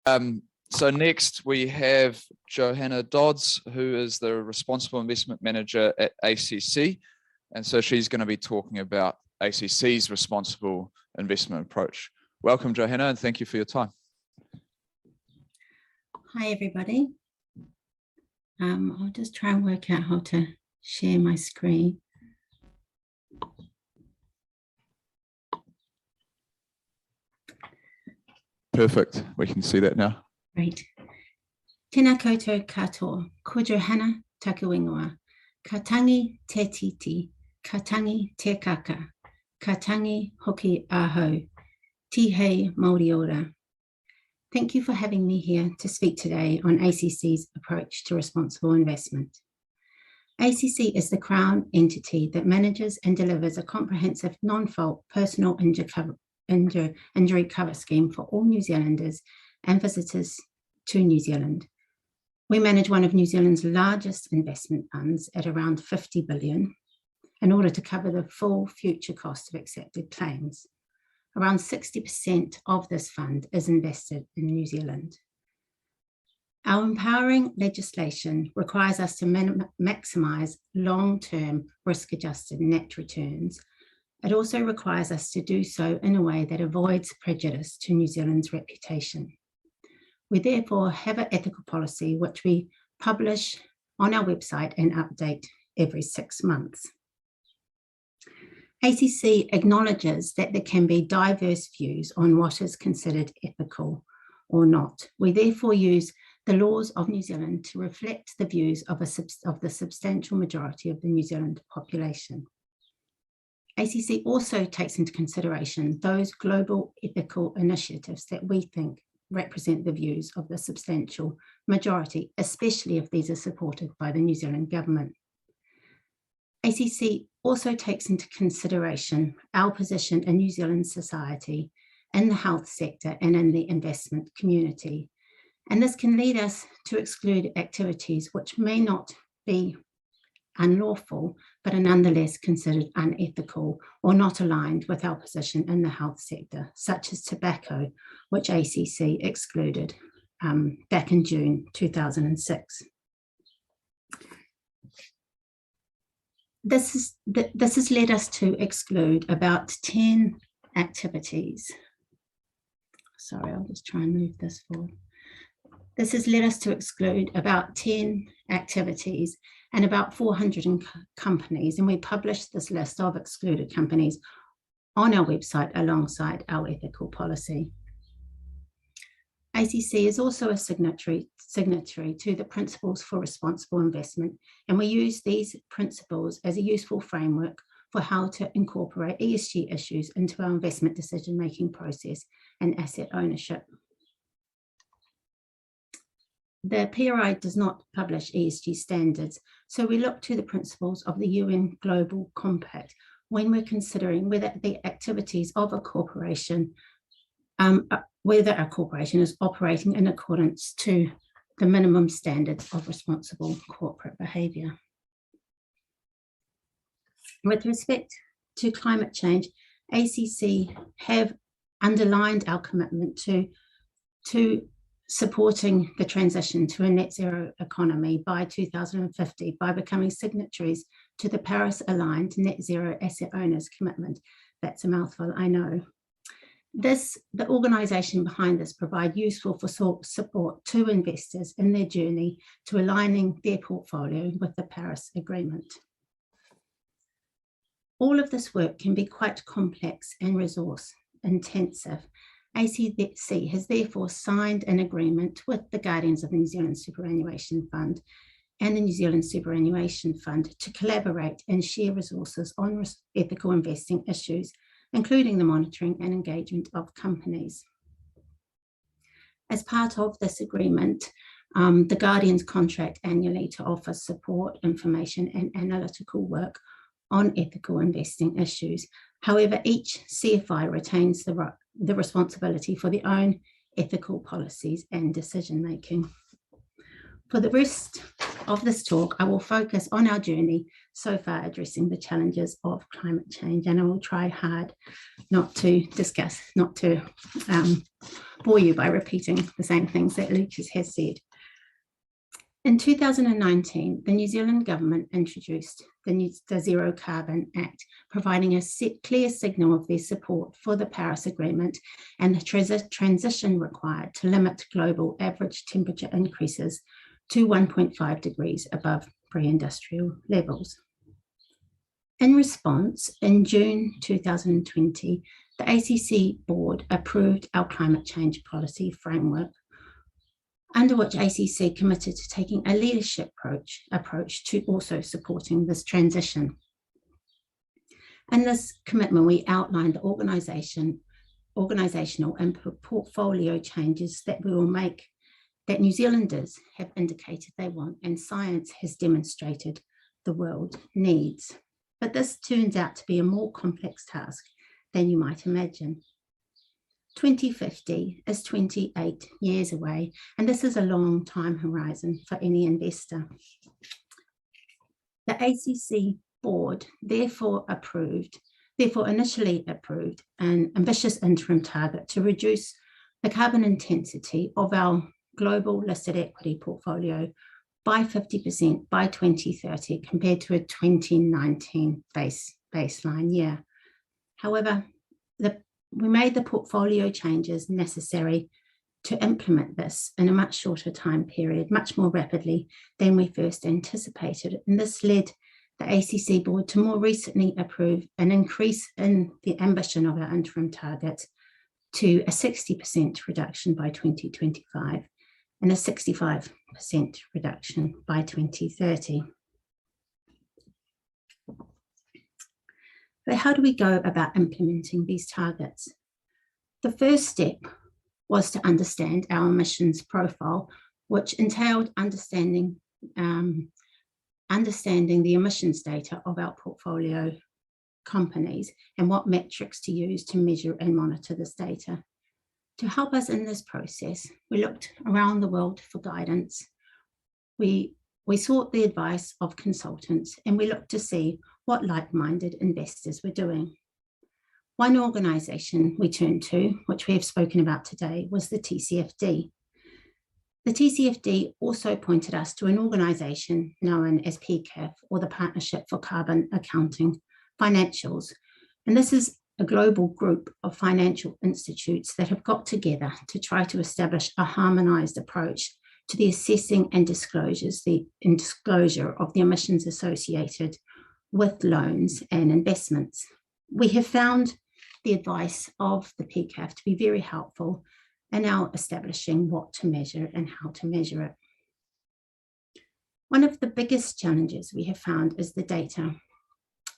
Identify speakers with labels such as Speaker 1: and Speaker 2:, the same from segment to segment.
Speaker 1: So next we have Johannah Dods, who is the Responsible Investment Manager at ACC. And so she's going to be talking about ACC's responsible investment approach. Welcome, Johannah, and thank you for your time.
Speaker 2: Hi, everybody. I'll just try and work out how to share my screen.
Speaker 1: Perfect. We can see that now.
Speaker 2: Great. Tēnā koutou katoa, ko Johannah taku ingoa, ka tangi te titi, ka tangi te kaka, ka tangi hoki ahau, tihei Māori ora. Thank you for having me here to speak today on ACC's approach to responsible investment. ACC is the Crown entity that manages and delivers a comprehensive non-fault personal injury cover scheme for all New Zealanders and visitors to New Zealand. We manage one of New Zealand's largest investment funds at around 50 billion in order to cover the full future cost of accepted claims. Around 60% of this fund is invested in New Zealand. Our empowering legislation requires us to maximise long-term risk-adjusted net returns. It also requires us to do so in a way that avoids prejudice to New Zealand's reputation. We therefore have an ethical policy which we publish on our website and update every 6 months. ACC acknowledges that there can be diverse views on what is considered ethical or not. We therefore use the laws of New Zealand to reflect the views of the substantial majority of the New Zealand population. ACC also takes into consideration those global ethical initiatives that we think represent the views of the substantial majority, especially if these are supported by the New Zealand government. ACC also takes into consideration our position in New Zealand society, in the health sector and in the investment community. And this can lead us to exclude activities which may not be unlawful, but are nonetheless considered unethical or not aligned with our position in the health sector, such as tobacco, which ACC excluded back in June 2006. This has led us to exclude about 10 activities. Sorry, I'll just try and move this forward. This has led us to exclude about 10 activities and about 400 companies, and we published this list of excluded companies on our website alongside our ethical policy. ACC is also a signatory to the Principles for Responsible Investment, and we use these principles as a useful framework for how to incorporate ESG issues into our investment decision-making process and asset ownership. The PRI does not publish ESG standards, so we look to the principles of the UN Global Compact when we're considering whether the activities of a corporation, whether a corporation is operating in accordance to the minimum standards of responsible corporate behaviour. With respect to climate change, ACC have underlined our commitment to supporting the transition to a net zero economy by 2050 by becoming signatories to the Paris-aligned net zero asset owners commitment. That's a mouthful, I know. The organisation behind this provide useful support to investors in their journey to aligning their portfolio with the Paris Agreement. All of this work can be quite complex and resource intensive. ACC has therefore signed an agreement with the Guardians of the New Zealand Superannuation Fund and the New Zealand Superannuation Fund to collaborate and share resources on ethical investing issues, including the monitoring and engagement of companies. As part of this agreement, the Guardians contract annually to offer support, information and analytical work on ethical investing issues. However, each CFI retains the responsibility for their own ethical policies and decision-making. For the rest of this talk, I will focus on our journey so far addressing the challenges of climate change, and I will try hard not to bore you by repeating the same things that Lucas has said. In 2019, the New Zealand government introduced the Zero Carbon Act, providing a clear signal of their support for the Paris Agreement and the transition required to limit global average temperature increases to 1.5 degrees above pre-industrial levels. In response, in June 2020, the ACC board approved our climate change policy framework, under which ACC committed to taking a leadership approach to also supporting this transition. In this commitment, we outlined the organisational and portfolio changes that we will make, that New Zealanders have indicated they want, and science has demonstrated the world needs. But this turns out to be a more complex task than you might imagine. 2050 is 28 years away, and this is a long time horizon for any investor. The ACC board therefore initially approved an ambitious interim target to reduce the carbon intensity of our global listed equity portfolio by 50% by 2030 compared to a 2019 baseline year. However, we made the portfolio changes necessary to implement this in a much shorter time period, much more rapidly than we first anticipated. And this led the ACC board to more recently approve an increase in the ambition of our interim target to a 60% reduction by 2025 and a 65% reduction by 2030. But how do we go about implementing these targets? The first step was to understand our emissions profile, which entailed understanding the emissions data of our portfolio companies and what metrics to use to measure and monitor this data. To help us in this process, we looked around the world for guidance. We sought the advice of consultants, and we looked to see what like-minded investors were doing. One organisation we turned to, which we have spoken about today, was the TCFD. The TCFD also pointed us to an organisation known as PCAF, or the Partnership for Carbon Accounting Financials. And this is a global group of financial institutes that have got together to try to establish a harmonised approach to the assessing and disclosure of the emissions associated with loans and investments. We have found the advice of the PCAF to be very helpful in our establishing what to measure and how to measure it. One of the biggest challenges we have found is the data.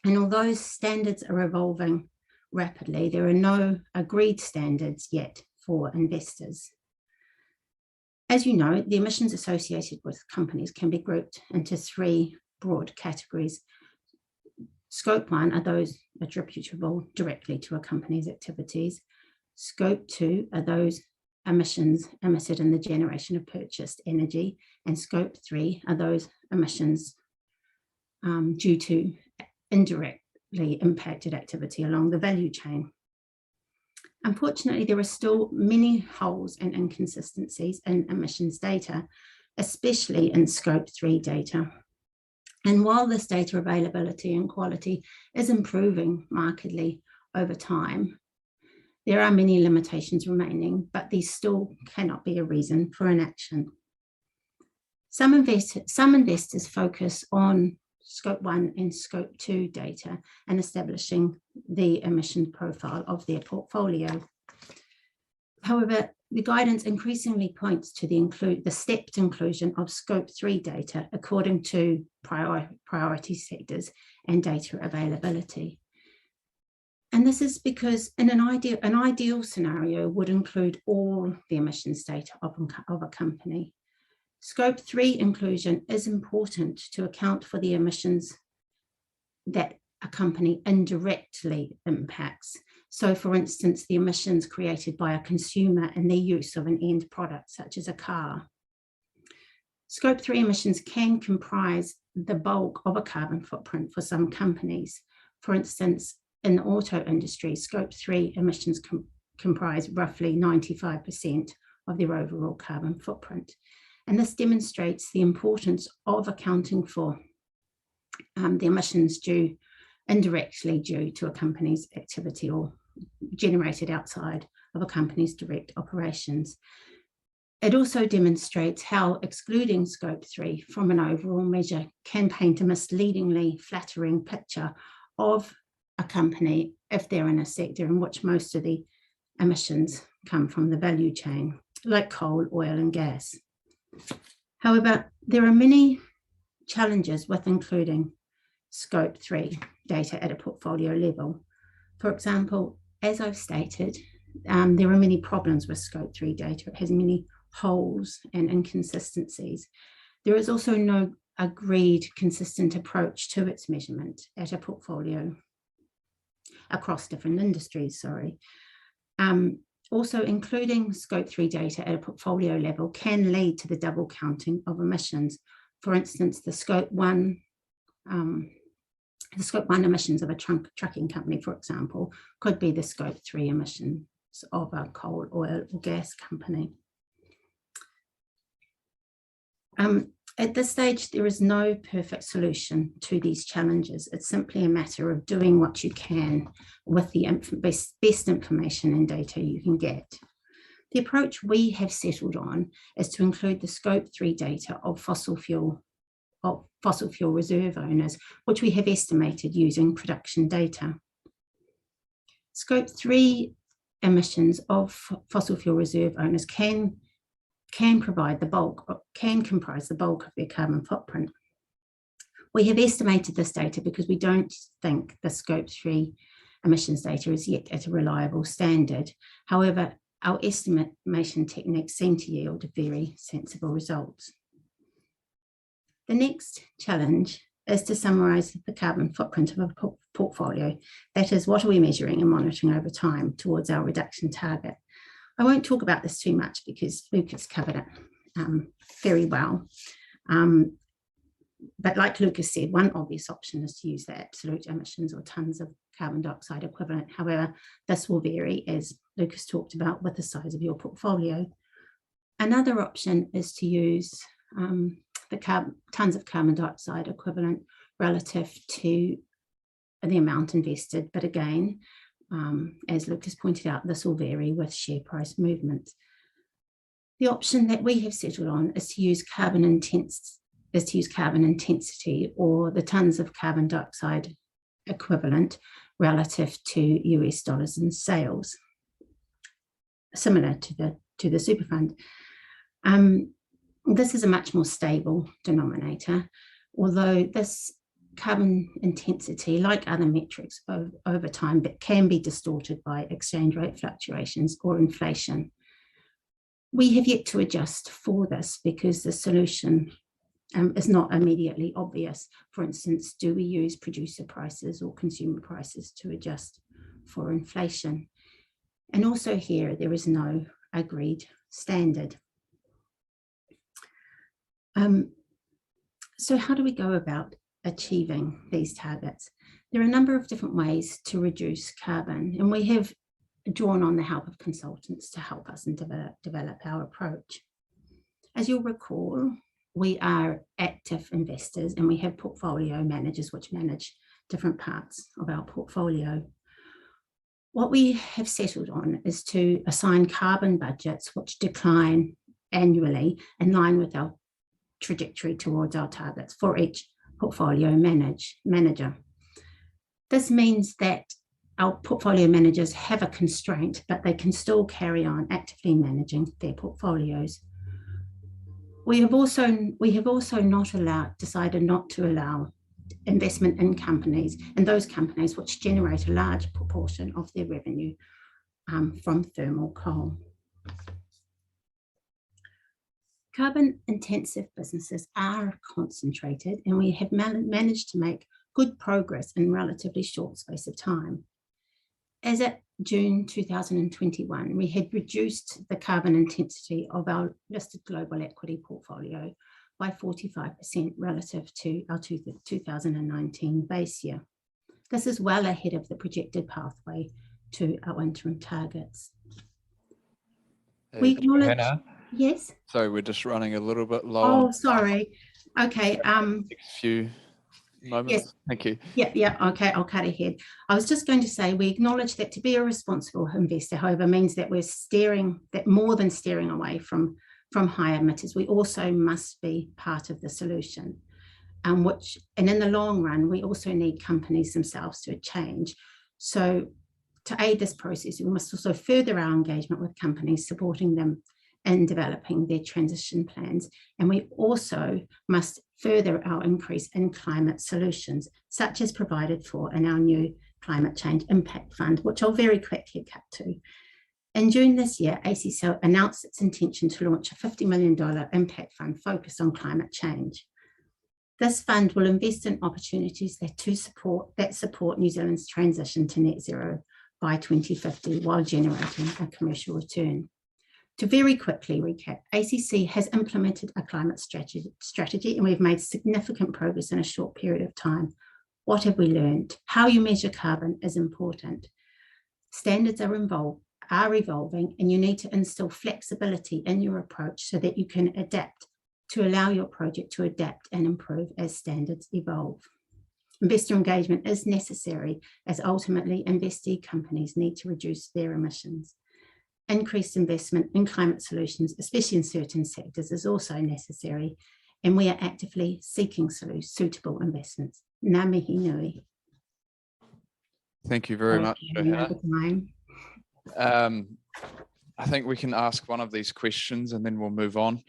Speaker 2: And although standards are evolving rapidly, there are no agreed standards yet for investors. As you know, the emissions associated with companies can be grouped into three broad categories. Scope 1 are those attributable directly to a company's activities. Scope 2 are those emissions emitted in the generation of purchased energy. And Scope 3 are those emissions due to indirectly impacted activity along the value chain. Unfortunately, there are still many holes and inconsistencies in emissions data, especially in Scope 3 data. And while this data availability and quality is improving markedly over time, there are many limitations remaining, but these still cannot be a reason for inaction. Some investors focus on Scope 1 and Scope 2 data and establishing the emission profile of their portfolio. However, the guidance increasingly points to the stepped inclusion of Scope 3 data according to priority sectors and data availability. And this is because in an ideal scenario would include all the emissions data of a company. Scope 3 inclusion is important to account for the emissions that a company indirectly impacts. So for instance, the emissions created by a consumer and their use of an end product, such as a car. Scope 3 emissions can comprise the bulk of a carbon footprint for some companies. For instance, in the auto industry, Scope 3 emissions comprise roughly 95% of their overall carbon footprint. And this demonstrates the importance of accounting for the emissions indirectly due to a company's activity or generated outside of a company's direct operations. It also demonstrates how excluding Scope 3 from an overall measure can paint a misleadingly flattering picture of a company if they're in a sector in which most of the emissions come from the value chain, like coal, oil, and gas. However, there are many challenges with including Scope 3 data at a portfolio level. For example, as I've stated, there are many problems with Scope 3 data. It has many holes and inconsistencies. There is also no agreed consistent approach to its measurement at a portfolio across different industries, Also, including Scope 3 data at a portfolio level can lead to the double counting of emissions. For instance, the Scope 1 emissions of a trucking company, for example, could be the Scope 3 emissions of a coal, oil, or gas company. At this stage, there is no perfect solution to these challenges. It's simply a matter of doing what you can with the best information and data you can get. The approach we have settled on is to include the Scope 3 data of fossil fuel reserve owners, which we have estimated using production data. Scope 3 emissions of fossil fuel reserve owners can comprise the bulk of their carbon footprint. We have estimated this data because we don't think the Scope 3 emissions data is yet at a reliable standard. However, our estimation techniques seem to yield very sensible results. The next challenge is to summarise the carbon footprint of a portfolio. That is, what are we measuring and monitoring over time towards our reduction target? I won't talk about this too much because Lucas covered it very well. But like Lucas said, one obvious option is to use the absolute emissions or tonnes of carbon dioxide equivalent. However, this will vary, as Lucas talked about, with the size of your portfolio. Another option is to use the tonnes of carbon dioxide equivalent relative to the amount invested. But again, as Lucas pointed out, this will vary with share price movements. The option that we have settled on is to use carbon intensity, or the tonnes of carbon dioxide equivalent relative to US dollars in sales, similar to the super fund. This is a much more stable denominator, although this carbon intensity, like other metrics over time, but can be distorted by exchange rate fluctuations or inflation. We have yet to adjust for this because the solution is not immediately obvious. For instance, do we use producer prices or consumer prices to adjust for inflation? And also here, there is no agreed standard. So how do we go about achieving these targets? There are a number of different ways to reduce carbon, and we have drawn on the help of consultants to help us and develop our approach. As you'll recall, we are active investors and we have portfolio managers which manage different parts of our portfolio. What we have settled on is to assign carbon budgets which decline annually in line with our trajectory towards our targets for each portfolio manager. This means that our portfolio managers have a constraint, but they can still carry on actively managing their portfolios. We have also decided not to allow investment in those companies which generate a large proportion of their revenue from thermal coal. Carbon intensive businesses are concentrated, and we have managed to make good progress in a relatively short space of time. As at June 2021, we had reduced the carbon intensity of our listed global equity portfolio by 45% relative to our 2019 base year. This is well ahead of the projected pathway to our interim targets. We acknowledge,
Speaker 1: Johannah,
Speaker 2: yes?
Speaker 1: sorry, we're just running a little bit low on
Speaker 2: Oh, sorry. Okay.
Speaker 1: next few moments.
Speaker 2: Yes.
Speaker 1: Thank you.
Speaker 2: Yeah, okay, I'll cut ahead. I was just going to say, we acknowledge that to be a responsible investor, however, means that more than steering away from high emitters, we also must be part of the solution. And in the long run, we also need companies themselves to change. So to aid this process, we must also further our engagement with companies, supporting them in developing their transition plans. And we also must further our increase in climate solutions, such as provided for in our new Climate Change Impact Fund, which I'll very quickly cut to. In June this year, ACC announced its intention to launch a $50 million impact fund focused on climate change. This fund will invest in opportunities that support New Zealand's transition to net zero by 2050 while generating a commercial return. To very quickly recap, ACC has implemented a climate strategy and we've made significant progress in a short period of time. What have we learned? How you measure carbon is important. Standards are evolving, and you need to instill flexibility in your approach so that you can adapt to allow your project to adapt and improve as standards evolve. Investor engagement is necessary as ultimately investee companies need to reduce their emissions. Increased investment in climate solutions, especially in certain sectors, is also necessary, and we are actively seeking suitable investments. Ngā mihi nui.
Speaker 1: Thank you very much, Johannah. I think we can ask one of these questions and then we'll move on.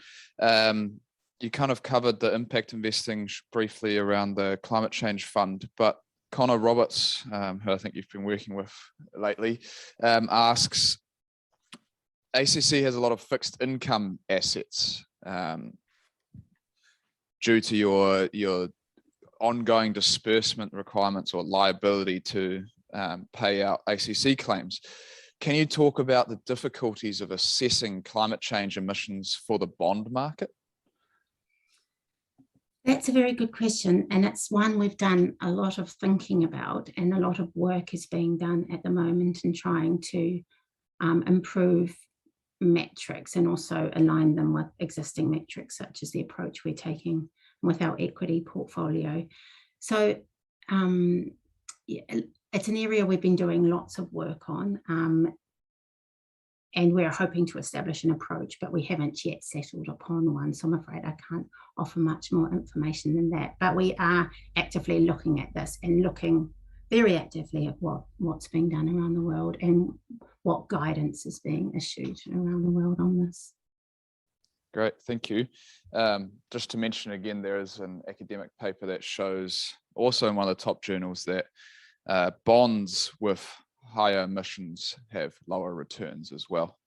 Speaker 1: You kind of covered the impact investing briefly around the Climate Change Fund, but Connor Roberts, who I think you've been working with lately, asks, ACC has a lot of fixed income assets due to your ongoing disbursement requirements or liability to pay out ACC claims. Can you talk about the difficulties of assessing climate change emissions for the bond market?
Speaker 2: That's a very good question, and it's one we've done a lot of thinking about, and a lot of work is being done at the moment in trying to improve metrics and also align them with existing metrics, such as the approach we're taking with our equity portfolio. So yeah, it's an area we've been doing lots of work on, and we're hoping to establish an approach, but we haven't yet settled upon one. So I'm afraid I can't offer much more information than that. But we are actively looking at this and looking very actively at what's being done around the world and what guidance is being issued around the world on this.
Speaker 1: Great, thank you. Just to mention again, there is an academic paper that shows, also in one of the top journals, that bonds with higher emissions have lower returns as well.